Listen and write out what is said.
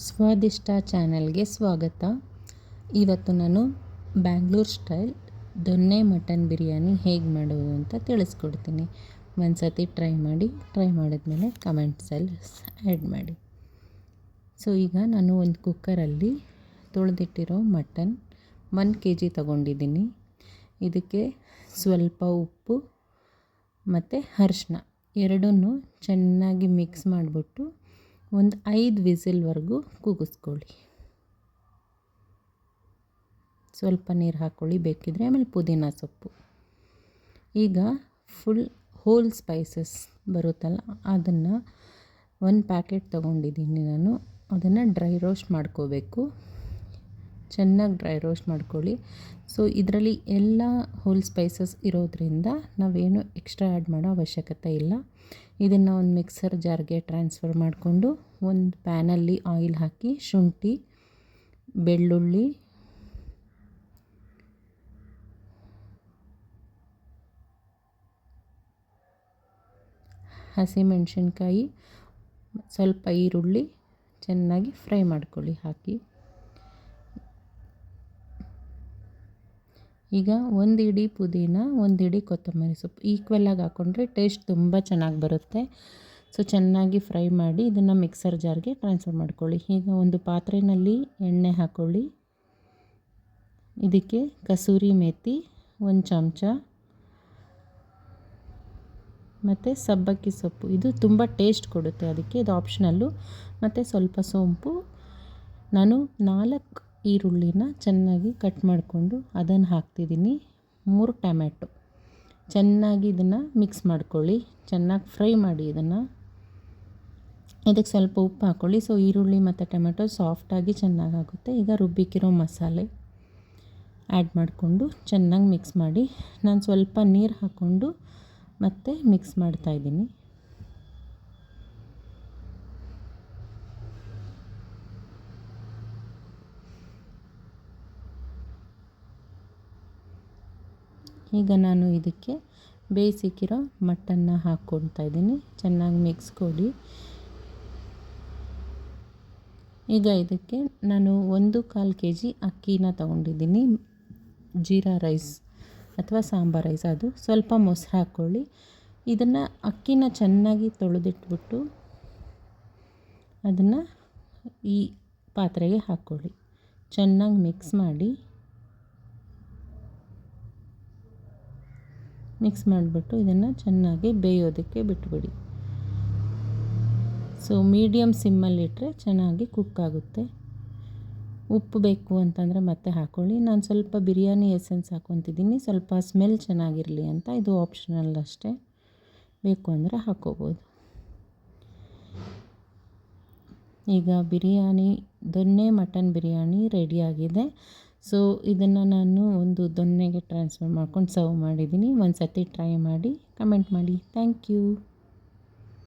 ಸ್ವಾದಿಷ್ಟ ಚಾನಲ್ಗೆ ಸ್ವಾಗತ. ಇವತ್ತು ನಾನು ಬ್ಯಾಂಗ್ಳೂರ್ ಸ್ಟೈಲ್ ದೊನ್ನೆ ಮಟನ್ ಬಿರಿಯಾನಿ ಹೇಗೆ ಮಾಡೋದು ಅಂತ ತಿಳಿಸ್ಕೊಡ್ತೀನಿ. ಒಂದು ಸತಿ ಟ್ರೈ ಮಾಡಿದ್ಮೇಲೆ ಕಮೆಂಟ್ಸಲ್ಲಿ ಆ್ಯಡ್ ಮಾಡಿ. ಸೊ ಈಗ ನಾನು ಒಂದು ಕುಕ್ಕರಲ್ಲಿ ತೊಳೆದಿಟ್ಟಿರೋ ಮಟನ್ 1 kg ತಗೊಂಡಿದ್ದೀನಿ. ಇದಕ್ಕೆ ಸ್ವಲ್ಪ ಉಪ್ಪು ಮತ್ತು ಅರಿಶಿನ ಎರಡನ್ನೂ ಚೆನ್ನಾಗಿ ಮಿಕ್ಸ್ ಮಾಡಿಬಿಟ್ಟು ಒಂದು 5 ವಿಸಿಲ್ವರೆಗೂ ಕೂಗಿಸ್ಕೊಳ್ಳಿ. ಸ್ವಲ್ಪ ನೀರು ಹಾಕ್ಕೊಳ್ಳಿ ಬೇಕಿದ್ರೆ, ಆಮೇಲೆ ಪುದೀನ ಸೊಪ್ಪು. ಈಗ ಫುಲ್ ಹೋಲ್ ಸ್ಪೈಸಸ್ ಬರುತ್ತಲ್ಲ, ಅದನ್ನು 1 ಪ್ಯಾಕೆಟ್ ತೊಗೊಂಡಿದ್ದೀನಿ ನಾನು. ಅದನ್ನು ಡ್ರೈ ರೋಸ್ಟ್ ಮಾಡ್ಕೋಬೇಕು. ಚೆನ್ನಾಗಿ ಡ್ರೈ ರೋಸ್ಟ್ ಮಾಡ್ಕೊಳ್ಳಿ. ಸೊ ಇದರಲ್ಲಿ ಎಲ್ಲ ಹೋಲ್ ಸ್ಪೈಸಸ್ ಇರೋದ್ರಿಂದ ನಾವೇನು ಎಕ್ಸ್ಟ್ರಾ ಆ್ಯಡ್ ಮಾಡೋ ಅವಶ್ಯಕತೆ ಇಲ್ಲ. ಇದನ್ನು ಒಂದು ಮಿಕ್ಸರ್ ಜಾರ್ಗೆ ಟ್ರಾನ್ಸ್ಫರ್ ಮಾಡಿಕೊಂಡು ಒಂದು ಪ್ಯಾನಲ್ಲಿ ಆಯಿಲ್ ಹಾಕಿ ಶುಂಠಿ, ಬೆಳ್ಳುಳ್ಳಿ, ಹಸಿಮೆಣಸಿನ್ಕಾಯಿ, ಸ್ವಲ್ಪ ಈರುಳ್ಳಿ ಚೆನ್ನಾಗಿ ಫ್ರೈ ಮಾಡ್ಕೊಳ್ಳಿ ಹಾಕಿ. ಈಗ 1 ಹಿಡಿ ಪುದೀನ, 1 ಹಿಡಿ ಕೊತ್ತಂಬರಿ ಸೊಪ್ಪು ಈಕ್ವಲಾಗಿ ಹಾಕ್ಕೊಂಡ್ರೆ ಟೇಸ್ಟ್ ತುಂಬ ಚೆನ್ನಾಗಿ ಬರುತ್ತೆ. ಸೊ ಚೆನ್ನಾಗಿ ಫ್ರೈ ಮಾಡಿ ಇದನ್ನು ಮಿಕ್ಸರ್ ಜಾರ್ಗೆ ಟ್ರಾನ್ಸ್ಫರ್ ಮಾಡ್ಕೊಳ್ಳಿ. ಈಗ ಒಂದು ಪಾತ್ರೆಯಲ್ಲಿ ಎಣ್ಣೆ ಹಾಕ್ಕೊಳ್ಳಿ. ಇದಕ್ಕೆ ಕಸೂರಿ ಮೇಥಿ 1 ಚಮಚ ಮತ್ತು ಸಬ್ಬಕ್ಕಿ ಸೊಪ್ಪು, ಇದು ತುಂಬ ಟೇಸ್ಟ್ ಕೊಡುತ್ತೆ, ಅದಕ್ಕೆ ಇದು ಆಪ್ಷನಲ್ಲು. ಮತ್ತು ಸ್ವಲ್ಪ ಸೋಂಪು. ನಾನು 4 ಈರುಳ್ಳಿನ ಚೆನ್ನಾಗಿ ಕಟ್ ಮಾಡಿಕೊಂಡು ಅದನ್ನು ಹಾಕ್ತಿದ್ದೀನಿ. 3 ಟೊಮೆಟೊ ಚೆನ್ನಾಗಿ ಇದನ್ನು ಮಿಕ್ಸ್ ಮಾಡ್ಕೊಳ್ಳಿ. ಚೆನ್ನಾಗಿ ಫ್ರೈ ಮಾಡಿ ಇದನ್ನು. ಇದಕ್ಕೆ ಸ್ವಲ್ಪ ಉಪ್ಪು ಹಾಕ್ಕೊಳ್ಳಿ. ಸೊ ಈರುಳ್ಳಿ ಮತ್ತು ಟೊಮೆಟೊ ಸಾಫ್ಟಾಗಿ ಚೆನ್ನಾಗಾಗುತ್ತೆ. ಈಗ ರುಬ್ಬಿಕ್ಕಿರೋ ಮಸಾಲೆ ಆ್ಯಡ್ ಮಾಡಿಕೊಂಡು ಚೆನ್ನಾಗಿ ಮಿಕ್ಸ್ ಮಾಡಿ. ನಾನು ಸ್ವಲ್ಪ ನೀರು ಹಾಕ್ಕೊಂಡು ಮತ್ತೆ ಮಿಕ್ಸ್ ಮಾಡ್ತಾಯಿದ್ದೀನಿ. ಈಗ ನಾನು ಇದಕ್ಕೆ ಬೇಯಿಸಿಕ್ಕಿರೋ ಮಟನ್ನ ಹಾಕ್ಕೊಳ್ತಾ ಇದ್ದೀನಿ. ಚೆನ್ನಾಗಿ ಮಿಕ್ಸ್ ಕೊಡಿ. ಈಗ ಇದಕ್ಕೆ ನಾನು 1/4 kg ಅಕ್ಕಿನ ತೊಗೊಂಡಿದ್ದೀನಿ, ಜೀರಾ ರೈಸ್ ಅಥವಾ ಸಾಂಬಾರ್ ರೈಸ್. ಅದು ಸ್ವಲ್ಪ ಮೊಸರು ಹಾಕ್ಕೊಳ್ಳಿ. ಇದನ್ನು ಅಕ್ಕಿನ ಚೆನ್ನಾಗಿ ತೊಳೆದಿಟ್ಬಿಟ್ಟು ಅದನ್ನು ಈ ಪಾತ್ರೆಗೆ ಹಾಕ್ಕೊಳ್ಳಿ. ಚೆನ್ನಾಗಿ ಮಿಕ್ಸ್ ಮಾಡಿಬಿಟ್ಟು ಇದನ್ನು ಚೆನ್ನಾಗಿ ಬೇಯೋದಕ್ಕೆ ಬಿಟ್ಬಿಡಿ. ಸೊ ಮೀಡಿಯಮ್ ಸಿಮ್ಮಲ್ಲಿಟ್ಟರೆ ಚೆನ್ನಾಗಿ ಕುಕ್ ಆಗುತ್ತೆ. ಉಪ್ಪು ಬೇಕು ಅಂತಂದರೆ ಮತ್ತೆ ಹಾಕ್ಕೊಳ್ಳಿ. ನಾನು ಸ್ವಲ್ಪ ಬಿರಿಯಾನಿ ಎಸೆನ್ಸ್ ಹಾಕ್ಕೊತಿದ್ದೀನಿ, ಸ್ವಲ್ಪ ಸ್ಮೆಲ್ ಚೆನ್ನಾಗಿರಲಿ ಅಂತ. ಇದು ಆಪ್ಷನಲ್ ಅಷ್ಟೇ, ಬೇಕು ಅಂದರೆ ಹಾಕ್ಕೋಬೋದು. ಈಗ ದೊನ್ನೆ ಮಟನ್ ಬಿರಿಯಾನಿ ರೆಡಿಯಾಗಿದೆ. ಸೊ ಇದನ್ನು ನಾನು ಒಂದು ದೊನ್ನೆಗೆ ಟ್ರಾನ್ಸ್ಫರ್ ಮಾಡ್ಕೊಂಡು ಸರ್ವ್ ಮಾಡಿದ್ದೀನಿ. ಒಂದು ಸತಿ ಟ್ರೈ ಮಾಡಿ ಕಮೆಂಟ್ ಮಾಡಿ. Thank you.